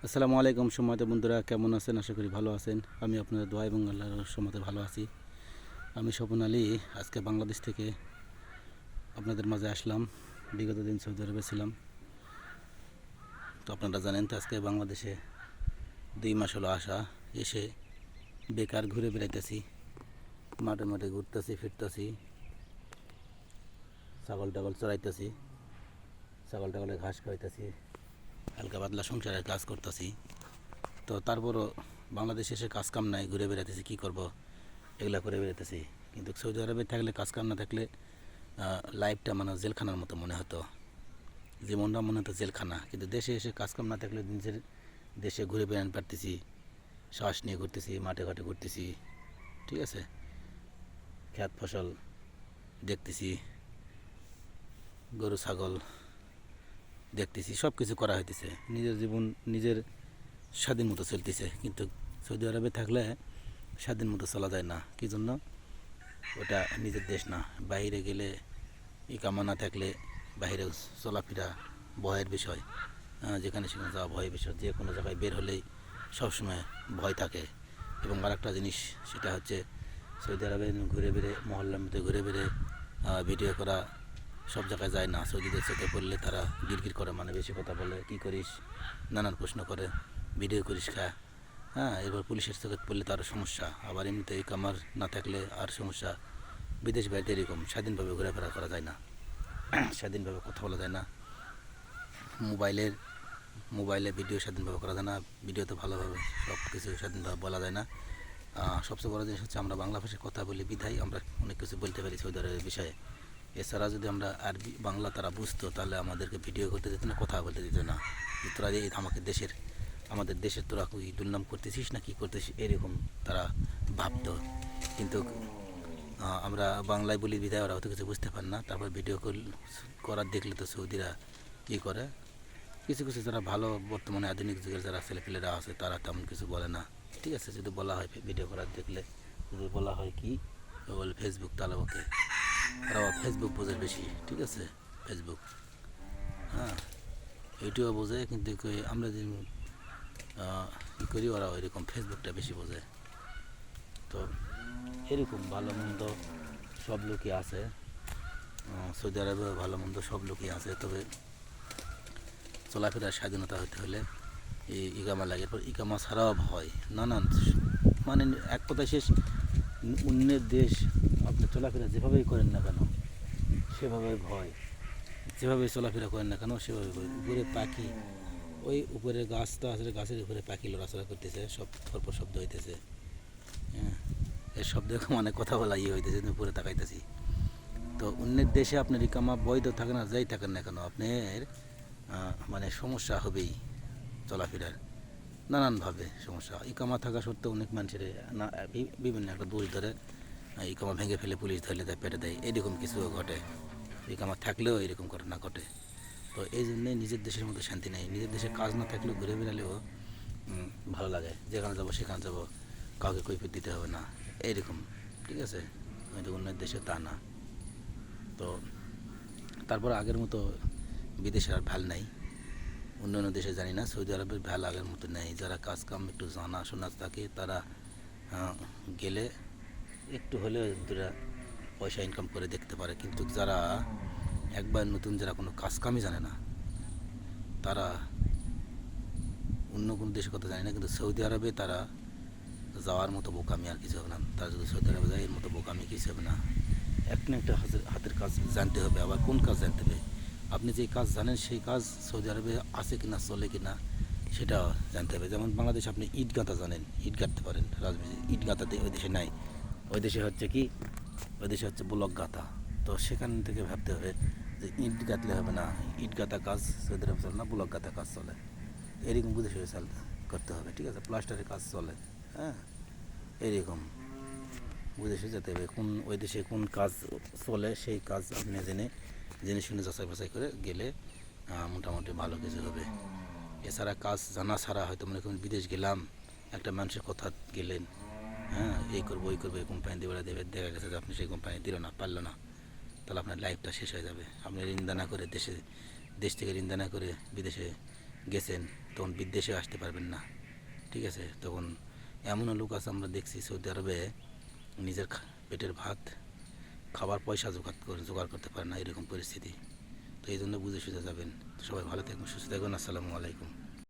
আসসালামু আলাইকুম সম্মানিত বন্ধুরা, কেমন আছেন? আশা করি ভালো আছেন। আমি আপনাদের দোয়া এবং আল্লাহর রহমতে ভালো আছি। আমি স্বপন আলী আজকে বাংলাদেশ থেকে আপনাদের মাঝে আসলাম। বিগত দিন সৌদি আরবে ছিলাম, তো আপনারা জানেন তো আজকে বাংলাদেশে 2 মাস হলো আসা। এসে বেকার ঘুরে বেড়াইতেছি, মাঠে মাঠে ঘুরতেছি ফিরতেছি, ছাগল টাগল চড়াইতেছি, ছাগল টাগলে ঘাস খাওয়াইতেছি, হালকা পাতলা সংসারের কাজ করতেছি। তো তারপরও বাংলাদেশে এসে কাজ কাম নাই, ঘুরে বেড়াইতেছি। কী করব, এগুলা করে বেরোতেছি। কিন্তু সৌদি আরবে থাকলে কাজ কাম না থাকলে লাইফটা মানে জেলখানার মতো মনে হতো, জীবনটা মনে হতো জেলখানা। কিন্তু দেশে এসে কাজ কাম না থাকলে নিজের দেশে ঘুরে বেড়াতে পারতেছি, শ্বাস নিয়ে ঘুরতেছি, মাঠে ঘাটে ঘুরতেছি, ঠিক আছে, খেত ফসল দেখতেছি, গরু ছাগল দেখতেছি, সব কিছু করা হইতেছে, নিজের জীবন নিজের স্বাধীন মতো চলতেছে। কিন্তু সৌদি আরবে থাকলে স্বাধীন মতো চলা যায় না। কী জন্য? ওটা নিজের দেশ না। বাইরে গেলে ইকামা না থাকলে বাইরে চলাফেরা ভয়ের বিষয়, যেখানে সেখানে যাওয়া ভয়ের বিষয়। যে কোনো জায়গায় বের হলেই সবসময় ভয় থাকে। এবং আরেকটা জিনিস, সেটা হচ্ছে সৌদি আরবে ঘুরে বেড়ে মহল্লার মধ্যে ঘুরে বেড়ে ভিডিও করা সব জায়গায় যায় না। সৌদিদের চোখে পড়লে তারা গিরগির করে, মানে বেশি কথা বলে, কী করিস, নানান প্রশ্ন করে, ভিডিও করিস খা। এবার পুলিশের চোখে পড়লে তার সমস্যা। আবার এমনিতে ইকামার না থাকলে আর সমস্যা। বিদেশ বাইরে এরকম স্বাধীনভাবে ঘোরাফেরা করা যায় না, স্বাধীনভাবে কথা বলা যায় না, মোবাইলে ভিডিও স্বাধীনভাবে করা যায় না, ভিডিওতে ভালোভাবে সব কিছু স্বাধীনভাবে বলা যায় না। সবচেয়ে বড় জিনিস হচ্ছে আমরা বাংলা ভাষায় কথা বলি বিধায় আমরা অনেক কিছু বলতে পারি সৌদি আরবের বিষয়ে। এছাড়া যদি আমরা আরবি বাংলা তারা বুঝতো, তাহলে আমাদেরকে ভিডিও করতে দিত না, কথা বলতে দিত না। যে তোরা এই আমাদের দেশের তোরা কি দুর্নাম করতেছিস না কি করতেছিস, এরকম তারা ভাবতো। কিন্তু আমরা বাংলায় বলি বিধায় ওরা অত কিছু বুঝতে পারে না। তারপর ভিডিও করার দেখলে তো সৌদিরা কী করে, কিছু কিছু যারা ভালো বর্তমানে আধুনিক যুগের যারা ছেলেপেলেরা আছে তারা তেমন কিছু বলে না, ঠিক আছে। যদি বলা হয় ভিডিও করার দেখলে, যদি বলা হয় কি বলে ফেসবুক, তাহলে ওকে, ওরা ফেসবুক বোঝে বেশি, ঠিক আছে, ফেসবুক, হ্যাঁ, ইউটিউব বোঝে। কিন্তু আমরা যে কী করি, ওরা ওইরকম ফেসবুকটা বেশি বোঝে। তো এরকম ভালো মন্দ সব লোকই আছে, সৌদি আরবে ভালো মন্দ সব লোকই আছে। তবে চলাফেরার স্বাধীনতা হতে হলে এই ইকামা লাগে। এরপর ইকামা ছাড়াও ভয়, নানান, মানে এক কথায় শেষ। অন্যের দেশ আপনি চলাফেরা যেভাবেই করেন না কেন সেভাবে ভয়, যেভাবে চলাফেরা করেন না কেন সেভাবে ভয়। উপরে পাখি, ওই উপরে গাছটা আসলে গাছের উপরে পাখি লড়াচড়া করতেছে, সব ফরফর শব্দ হইতেছে, হ্যাঁ, এর শব্দ মানে কথা বলা হইতেছে, উপরে তাকাইতেছি। তো অন্যের দেশে আপনার ইকামা বৈধ থাকে না, যাই থাকেন না কেন, আপনার মানে সমস্যা হবেই চলাফেরার, নানানভাবে সমস্যা। ইকামা থাকা সত্ত্বেও অনেক মানুষের না বিভিন্ন একটা দোষ ধরে ইকামা ভেঙে ফেলে, পুলিশ ধরলে দেয়, পেটে দেয়, এরকম কিছু ঘটে। ইকামা থাকলেও এরকম ঘটনা ঘটে। তো এই জন্যে নিজের দেশের মধ্যে শান্তি নেই। নিজের দেশে কাজ না থাকলেও ঘুরে বেড়ালেও ভালো লাগে, যেখানে যাবো সেখানে যাবো, কাউকে কৈফিয়ত দিতে হবে না, এইরকম, ঠিক আছে। কিন্তু অন্যের দেশে তা না। তো তারপর আগের মতো বিদেশের আর ভাল নাই। অন্যান্য দেশে জানি না, সৌদি আরবের ভ্যাল আগের মতো নেই। যারা কাজ কাম একটু জানা শোনা থাকে তারা গেলে একটু হলেও দুটা পয়সা ইনকাম করে দেখতে পারে। কিন্তু যারা একবার নতুন, যারা কোনো কাজ কামই জানে না, তারা অন্য কোনো দেশের কথা জানি না, কিন্তু সৌদি আরবে তারা যাওয়ার মতো বোকামি আর কিছু হবে না। তারা যদি সৌদি আরবে যায় এর মতো বোকামি কিছু হবে না। একটা না একটা হাতের কাজ জানতে হবে। আবার কোন কাজ জানতে হবে, আপনি যে কাজ জানেন সেই কাজ সৌদি আরবে আছে কিনা, চলে কিনা, সেটা জানতে হবে। যেমন বাংলাদেশে আপনি ইট গাঁথা জানেন, ইট গাঁথতে পারেন, রাজমিস্ত্রি। ইট গাঁথাতে ওই দেশে নাই, ওই দেশে হচ্ছে কি, ওই দেশে হচ্ছে ব্লক গাঁথা। তো সেখান থেকে ভাবতে হবে যে ইট গাঁথলে হবে না, ইট গাঁথা কাজ সৌদি আরবে চলে না, ব্লক গাঁথা কাজ চলে, এরকম বুঝে শুয়ে করতে হবে, ঠিক আছে। প্লাস্টারের কাজ চলে, হ্যাঁ, এরকম বুঝে শুয়ে যেতে হবে। কোন ওই দেশে কোন কাজ চলে সেই কাজ আপনি জেনে শুনে যাচাই বাছাই করে গেলে মোটামুটি ভালো কিছু হবে। এছাড়া কাজ জানা ছাড়া হয়তো মনে করুন বিদেশ গেলাম, একটা মানুষের কথা গেলেন, হ্যাঁ, এই করবো ওই করবো, এই কোম্পানি দেবে দেবে, দেখা গেছে যে আপনি সেই কোম্পানি দিল না, পারলো না, তাহলে আপনার লাইফটা শেষ হয়ে যাবে। আপনি ঋণ দানা করে দেশ থেকে ঋণ দানা করে বিদেশে গেছেন, তখন বিদেশে আসতে পারবেন না, ঠিক আছে? তখন এমনও লোক আছে আমরা দেখছি সৌদি আরবে নিজের পেটের ভাত খাবার পয়সা জোগাড় করতে পারে না, এরকম পরিস্থিতি। তো এই জন্য বুঝে সুঝে যাবেন। সবাই ভালো থাকবেন, সুস্থ থাকবেন। আসসালামু আলাইকুম।